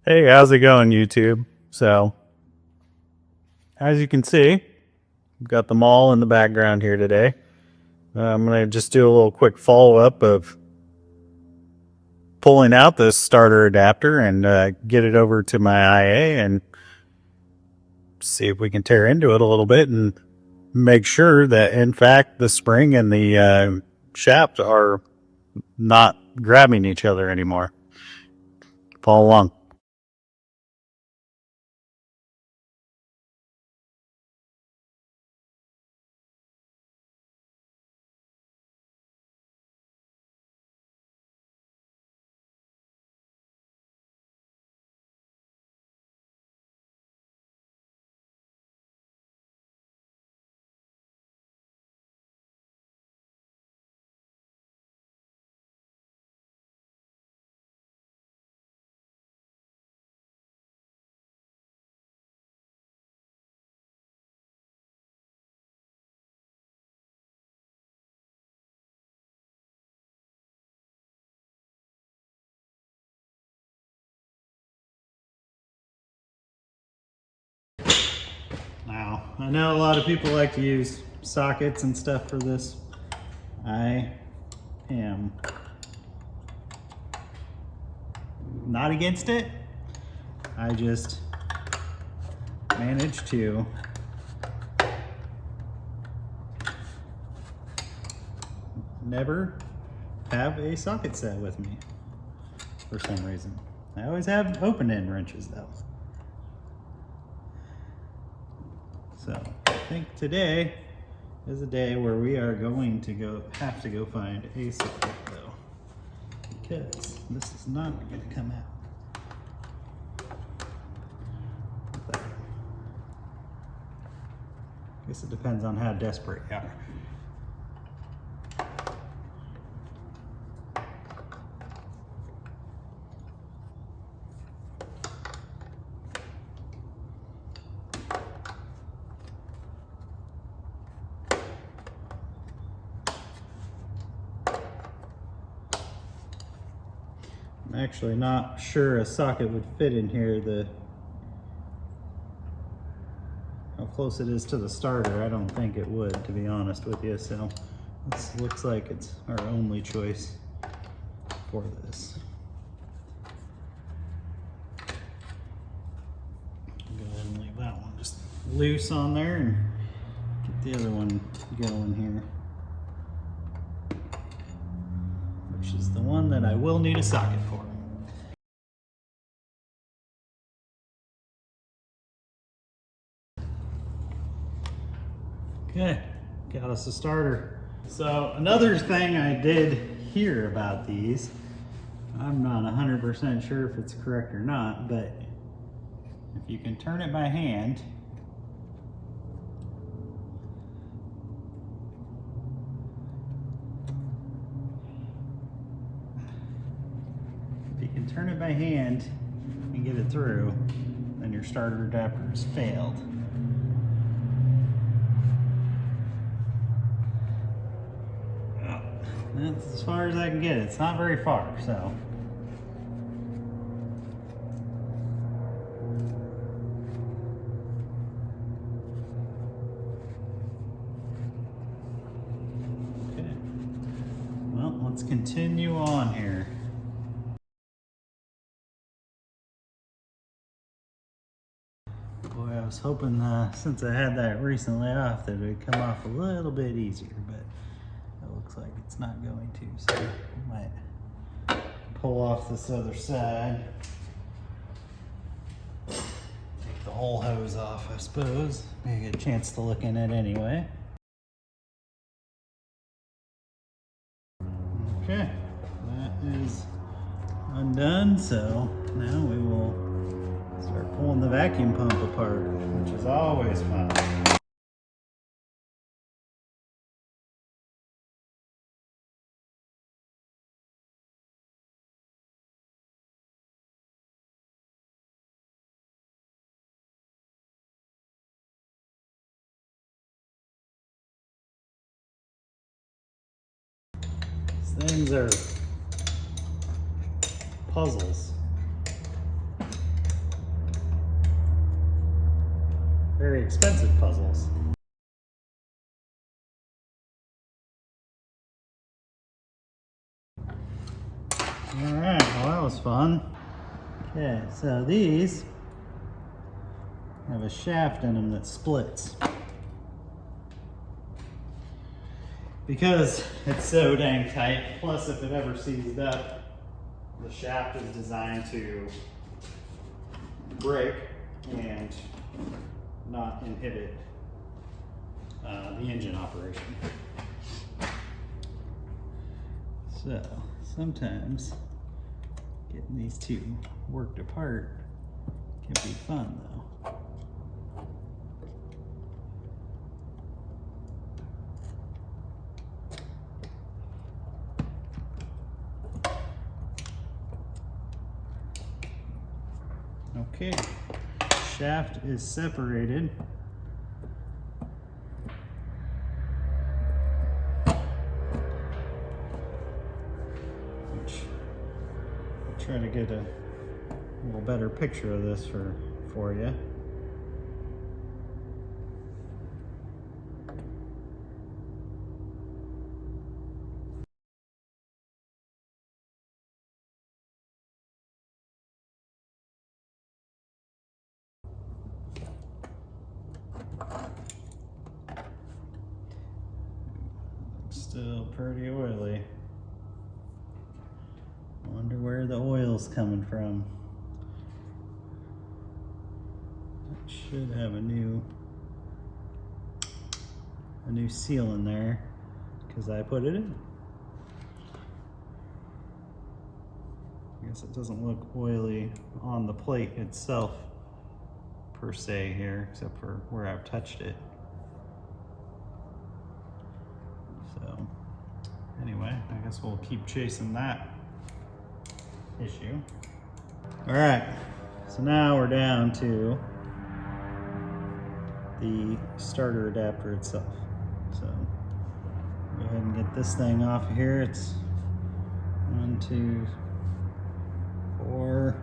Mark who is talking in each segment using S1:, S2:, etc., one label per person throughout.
S1: Hey, how's it going, YouTube? So, as you can see, we've got them all in the background here today. I'm going to just do a little quick follow-up of pulling out this starter adapter and get it over to my IA and see if we can tear into it a little bit and make sure that, in fact, the spring and the shaft are not grabbing each other anymore. Follow along. Now, I know a lot of people like to use sockets and stuff for this. I am not against it. I just managed to never have a socket set with me for some reason. I always have open end wrenches though. So I think today is a day where we are going to have to go find a socket though, because this is not going to come out. I guess it depends on how desperate you are. I'm actually not sure a socket would fit in here. How close it is to the starter, I don't think it would, to be honest with you. So this looks like it's our only choice for this. Go ahead and leave that one just loose on there and get the other one going here, which is the one that I will need a socket for. Okay, got us a starter. So another thing I did hear about these, I'm not 100% sure if it's correct or not, but if you can turn it by hand, and get it through, then your starter adapter has failed. That's as far as I can get it. It's not very far, so. Okay. Well, let's continue on here. Boy, I was hoping since I had that recently off that it would come off a little bit easier, but it looks like it's not going to, so I might pull off this other side. Take the whole hose off, I suppose. Maybe get a chance to look in it anyway. Okay, that is undone, so now we will start pulling the vacuum pump apart, which is always fun. These things are puzzles. very expensive puzzles. Alright, well that was fun. Okay, so these have a shaft in them that splits. Because it's so dang tight, plus if it ever seized up, the shaft is designed to break and not inhibit the engine operation. So sometimes getting these two worked apart can be fun though. Okay, shaft is separated. Which I'll try to get a little better picture of this for you. Still pretty oily. Wonder where the oil's coming from. It should have a new seal in there because I put it in. I guess it doesn't look oily on the plate itself per se here, except for where I've touched it. So anyway, I guess we'll keep chasing that issue. All right, so now we're down to the starter adapter itself. So go ahead and get this thing off of here. It's 1, 2, 4,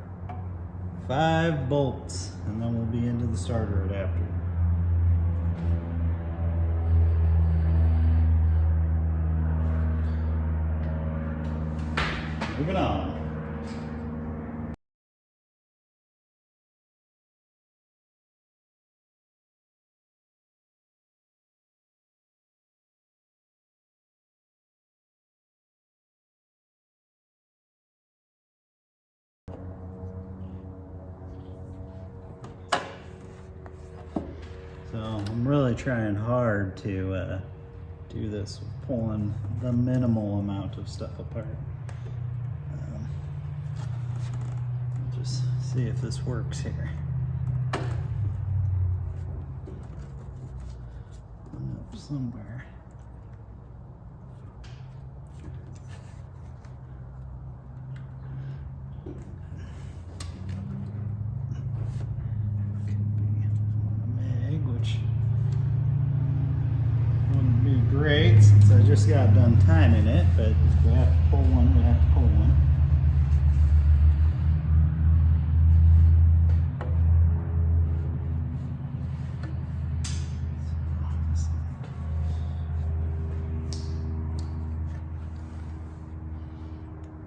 S1: 5 bolts, and then we'll be into the starter adapter. Moving on. So I'm really trying hard to do this, pulling the minimal amount of stuff apart. Just see if this works here. Up somewhere. Great, since I just got done timing it, but if we have to pull one, we have to pull one.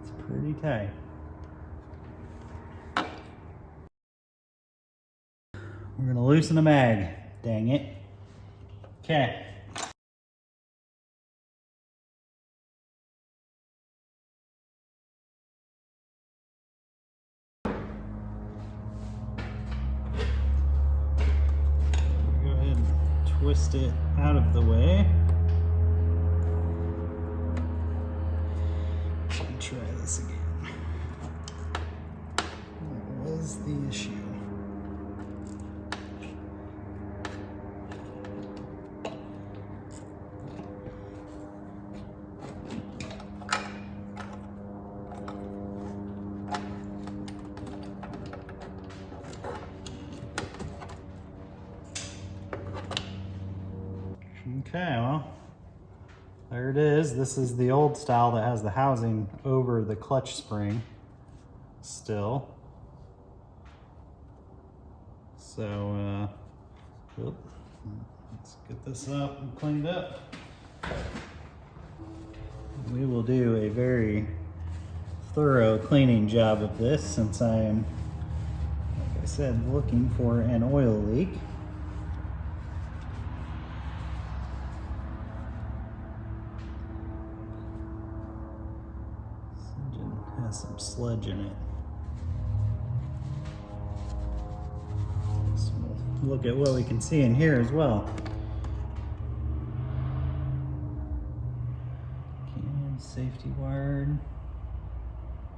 S1: It's pretty tight. We're gonna loosen the mag, dang it. Okay. Twist it out of the way. And try this again. What was the issue? Okay, well, there it is. This is the old style that has the housing over the clutch spring still. So Oop. Let's get this up and cleaned up. We will do a very thorough cleaning job of this since I am, like I said, looking for an oil leak. This engine has some sludge in it. So we'll look at what we can see in here as well. Can safety wired.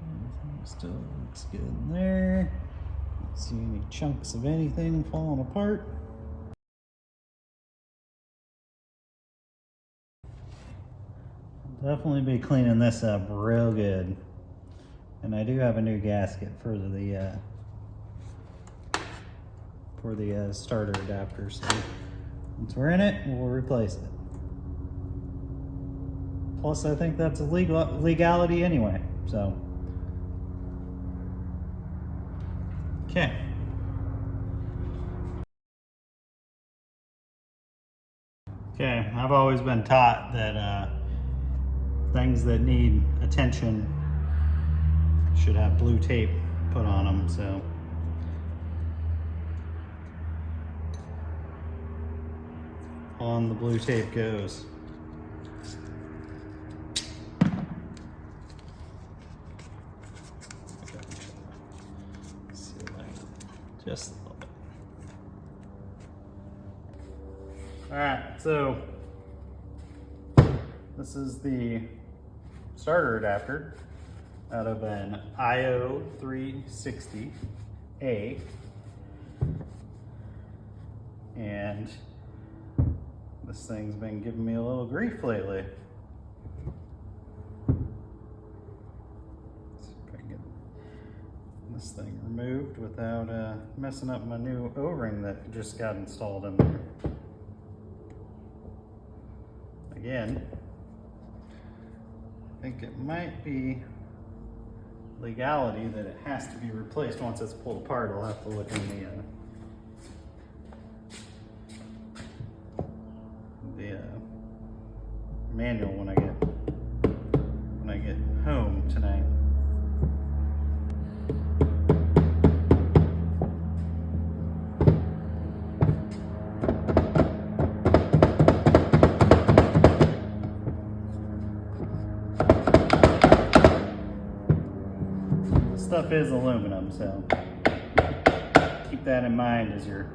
S1: Everything still looks good in there. Don't see any chunks of anything falling apart. I'll definitely be cleaning this up real good. And I do have a new gasket for the starter adapter, so once we're in it, we'll replace it. Plus, I think that's a legality anyway, so. Okay. Okay, I've always been taught that things that need attention should have blue tape put on them, so. On the blue tape goes. Just a little bit. All right, so this is the starter adapter out of an IO 360A, and this thing's been giving me a little grief lately. See if I can get this thing removed without messing up my new O-ring that just got installed in there. Again, I think it might be legality that it has to be replaced once it's pulled apart. I'll have to look in the manual when I get home tonight. This stuff is aluminum, so keep that in mind as you're